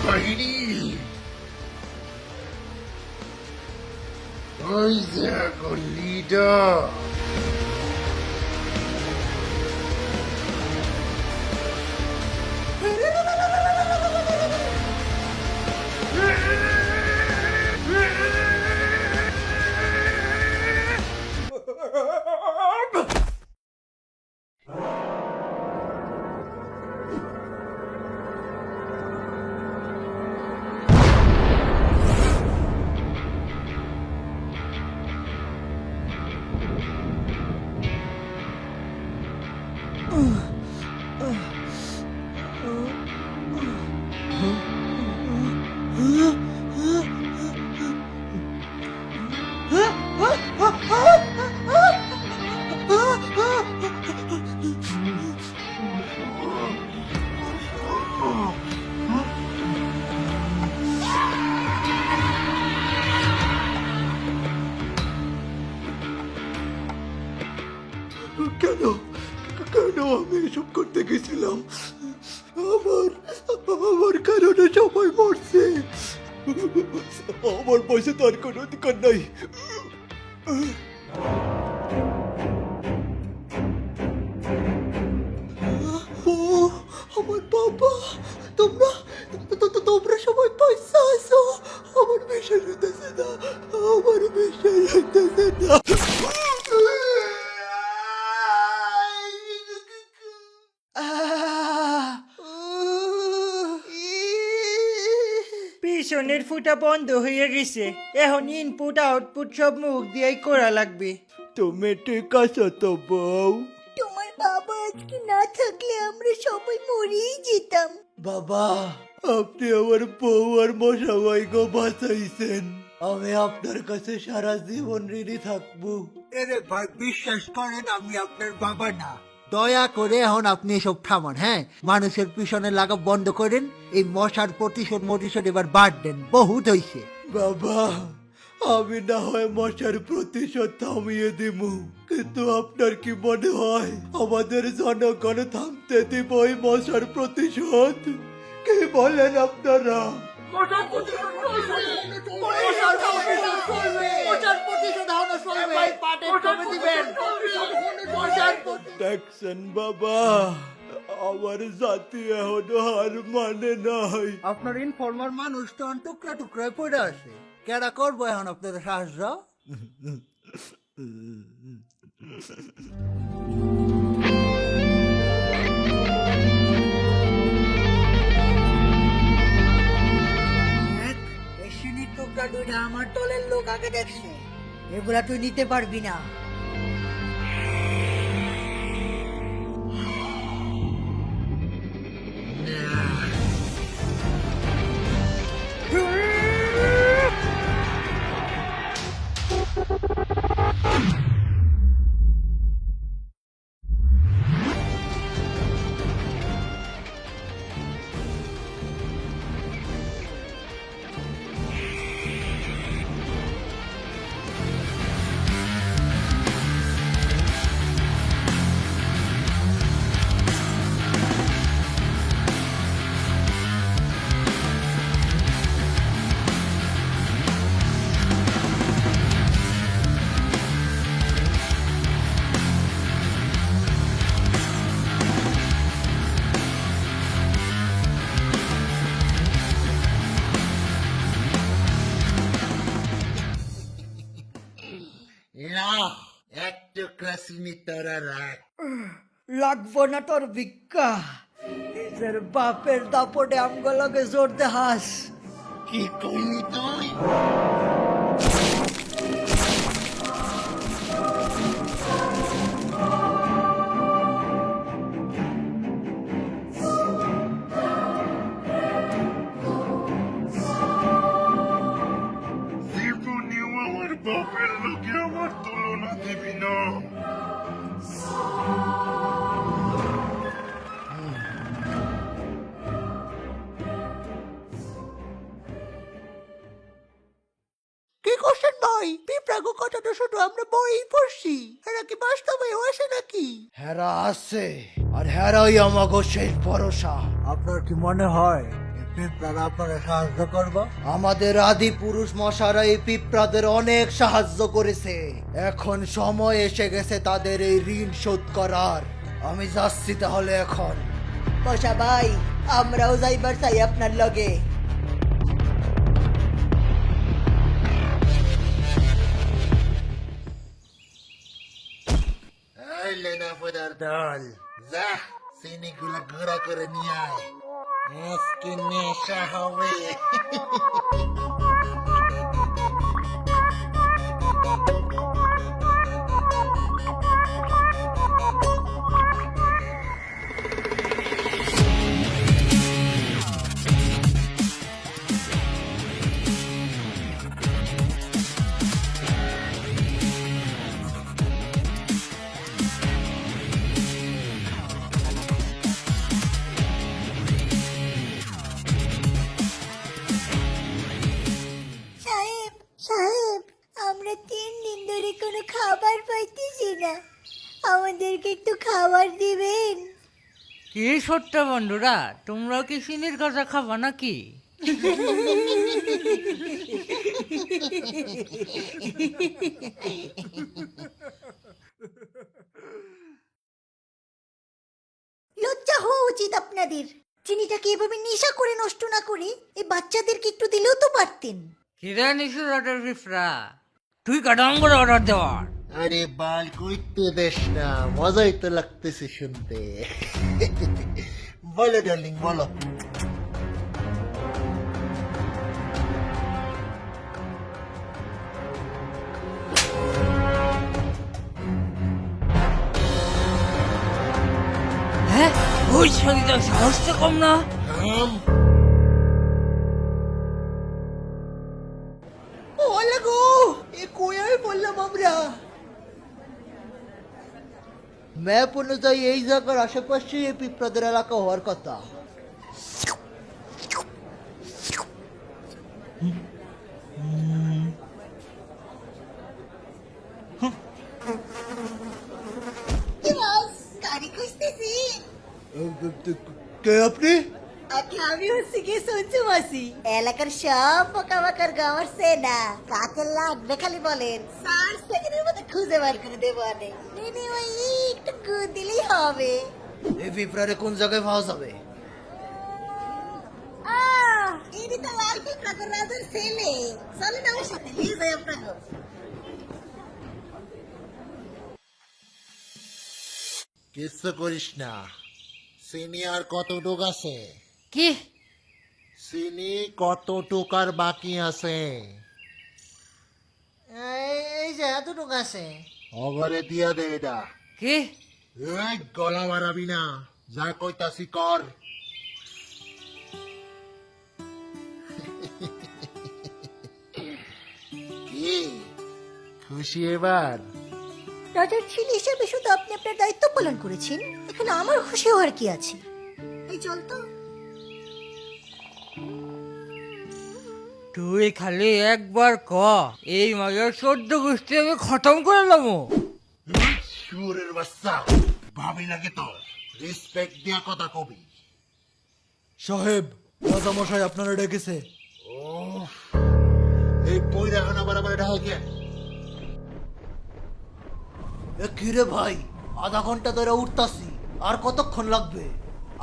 বাহিনী ওই যে এখন লিডার কেন কেন আমি এসব করতে গেছিলাম? আমার আমার কারণে সবাই মরছে। আমার পয়সা তার কোনো অধিকার নাই। ও আমার বাবা, তোমরা তোমরা সবাই পয়সা আসো। আমার বিশ্বাস হইতেছে না, আমার বিশ্বাস হইতেছে না। পিছনের ফুটা বন্ধ হয়ে গেছে, এখন ইনপুট আউটপুট সব মুখ দিয়েই করা লাগবে। তুমি ঠিক আছো তো বউ? তোমার বাবা আজকে না থাকলে আমরা সবাই মরেই যেতাম। বাবা, আপনি আমার বউ আর মশাবাইকে বাঁচাইছেন। আমি আপনার কাছে সারা জীবন ঋণী থাকবো। এরে ভাই, বিশ্বাস করেন আমি আপনার বাবা না। দয়া করে এখন আপনি এসব থামান, হ্যাঁ? মানুষের পিছনে লাগা বন্ধ করেন। এই মশার প্রতিশোধ এবার বাদ দেন, বহুত হইছে। বাবা, আমি না হয় মশার প্রতিশোধ থামিয়ে দিব, কিন্তু আপনার কি মনে হয় আমাদের জনগণ থামতে দিব এই মশার প্রতিশোধ? কি বলেন আপনারা? দেখছেন বাবা, আমার জাতি এখনো হার মানে নাই। আপনার ইনফর্মার মানুষ তো টুকরা টুকরায় পড়ে আছে। কেডা করবো এখন আপনাদের সাহায্য? টুকরা দুইটা আমার দলের লোক আগে দেখছে, এগুলা তুই নিতে পারবি না। না, এক টুকরা চিনি তোরা রাখ। লাগবো না তোর ভিক্ষা। নিজের বাপের দাপটে আমগুলোকে জোর দে হাস। কি কইলি তুই? জীবনেও আমার বাপের লোকে আমার তুলনা দিবি না। কই পিঁপড়াগো কথাটা শুধু আমরা বই পড়ছি এরা কি বাস্তবে আসে নাকি? হেরা আছে, আর হেরাই আমাগো শেষ ভরসা। আপনার কি মনে হয় এই পিঁপড়ারা আপনারা সাহায্য করবো? আমাদের আদি পুরুষ মশারা এই পিঁপড়াদের অনেক সাহায্য করেছে। এখন সময় এসে গেছে তাদের এই ঋণ শোধ করার। আমি যাচ্ছি তাহলে এখন। মশা ভাই আমরাও যাইবার চাই আপনার লগে। এই লেনাপোদার দল, যা চিনিগুলো ঘোরা করে নিয়ে আয়, আজকে নেশা হবে। সাহেব সাহেব আমরা 3 দিন ধরে কোনো খাবার পাইতেছি না, আমাদেরকে একটু খাবার দিবেন? কি ছোট্ট বন্ধুরা, তোমরাও কি চিনির গজা খাবা নাকি? লজ্জা হওয়া উচিত আপনাদের। চিনিটাকে এভাবে নেশা করে নষ্ট না করে এই বাচ্চাদেরকে একটু দিলেও তো পারতেন। কিরে নিশুর অর্ডার বিফরা, তুই কাটাম করে অর্ডার দেওয়ার। আরে বাল কইতে দেশ না, মজাই তো লাগতেছে শুনতে। বলো ডার্লিং বলো। হ্যাঁ, ওই ছেলেটা সাহসটা কম না। ওলা গো, এ কোয়াই বললাম আমরা। ম্যাপ অনুযায়ী এই জায়গার আশেপাশে এই পিঁপড়াদের এলাকা হওয়ার কথা। গাড়ি খুঁজতেছি। কে আপনি? আচ্ছা আমি হচ্ছে গিয়ে সঞ্চু মাসি, এলাকার সব পোকামাকড় গাওয়ার সেনা। কাকে লাগবে খালি বলেন, 4 সেকেন্ডের মধ্যে খুঁজে বার করে দেবো। অনেক ওই একটু গুদ দিলেই হবে। এই পিঁপড়ারে কোন জায়গায় পাওয়া যাবে? ইনি তো লাল পিঁপড়া রাজার ছেলে। চলেন আমার সাথে, নিয়ে যাই আপনাকে। কিচ্ছু করিস না, সিনিয়র কতটুক আছে? কি চিনি কতটুক আর বাকি আছে? এই যে এতটুকু আছে। অগরে দিয়া দে এটা। কি এই গলা বাড়াবি না, যা কইতাছি কর। কি খুশি এবার? রাজার ছেলে হিসেবে শুধু আপনি আপনার দায়িত্ব পালন করেছেন, এখানে আমার খুশি হওয়ার কি আছে? এই চল তো। তুই খালি একবার ক, এই মায়ের 14 গোষ্ঠী আমি খতম করে নেবো। সুরের বাচ্চা, ভাবি লাগে তো, রেসপেক্ট দিয়া কথা কবি। সাহেব, রাজামশাই আপনারা ডেকেছে। ও এই পয়রাখানা বারাবার ঢাকে। এ কিরে ভাই, আধা ঘন্টা ধরে উঠতাছি, আর কতক্ষণ লাগবে?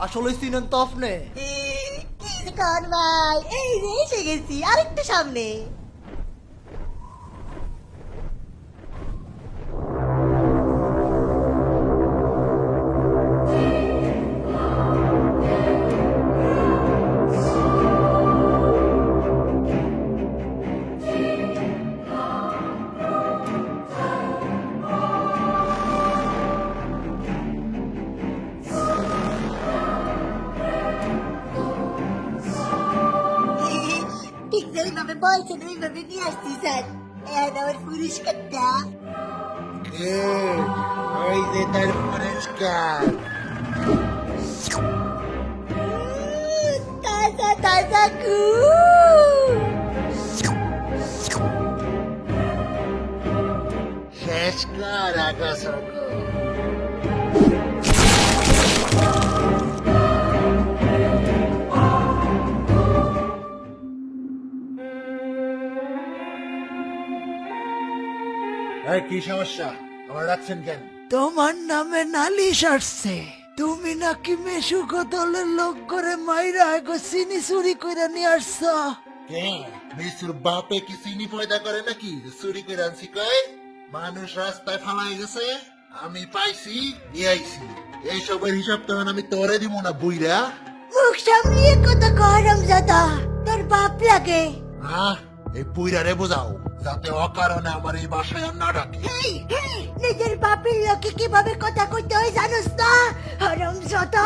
আসলে চিনেন তো আপনি? কার ভাই, এই যে এসে গেছি, আরেকটু সামনে। ঠিক যেভাবে বলছেন ওইভাবে নিয়ে আসছি স্যার। এখন আমার পুরস্কারটা। ওই যে তার পুরস্কার। তাজা তাজা Caraca, soco. কি সমস্যা? আমার ডাকছেন কেন? তোমার নামে নালিশ আসছে, তুমি নাকি মেশুক দলের লোক করে মাইরা এগো চিনি চুরি করে নিয়ে আসছ। কে? মিসুর বাপে কি চিনি পয়দা করে নাকি চুরি করে আনছি কয়? মানুষ রাস্তায় ফালাই গেছে, আমি পাইছি নিয়ে আইছি। এইসবের হিসাব তখন আমি তোরে দিব না বুইরা। মুখ সামলিয়ে কথা গরম জাদা, তোর বাপ লাগে। এই বুইরা রে বোঝাও যাতে অকারণে আমার এই বাসায় আর না ডাকে। নিজের বাপের লোকে কিভাবে কথা কইতে হয় জানোস না, হরম জাদা।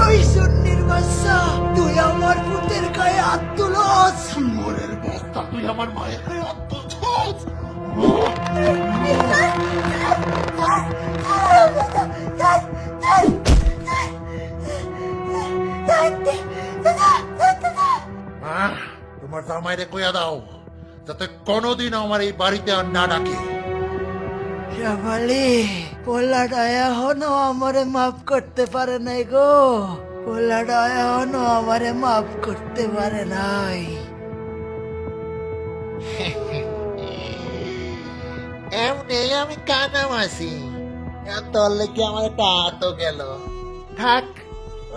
ওই সুন্নির বাচ্চা, তুই আমার পুতের গায়ে হাত তুলস। শুয়োরের বস্তা, তুই আমার মায়ের গায়ে হাত তুলছিস? তোমার জামাইরে কইয়া দাও যাতে কোনোদিন আমার এই বাড়িতে আর না ডাকে। শ্যামালি, পোলাটা এখনো আমারে মাফ করতে পারে নাই গো, পোলাটা এখনো আমারে মাফ করতে পারে নাই। এমনি আমি কানাম আছি, তোর লেগে আমার একটা হাতও গেল। থাক,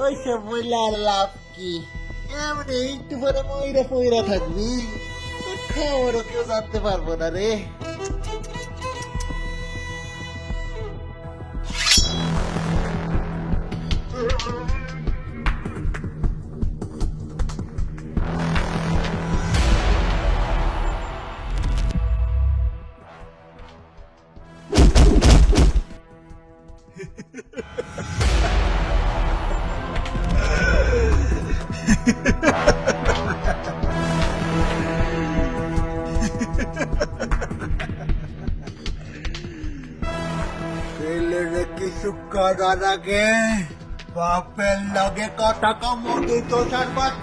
ওই সব মহিলা আর লাভ কি? এমনি একটু পরে ময়রা পয়রা থাকবি, খবরও কেউ জানতে পারবো না রে। ছেলেরে কিছু করার আগে বাপের লগে কথা কম তো সারবাত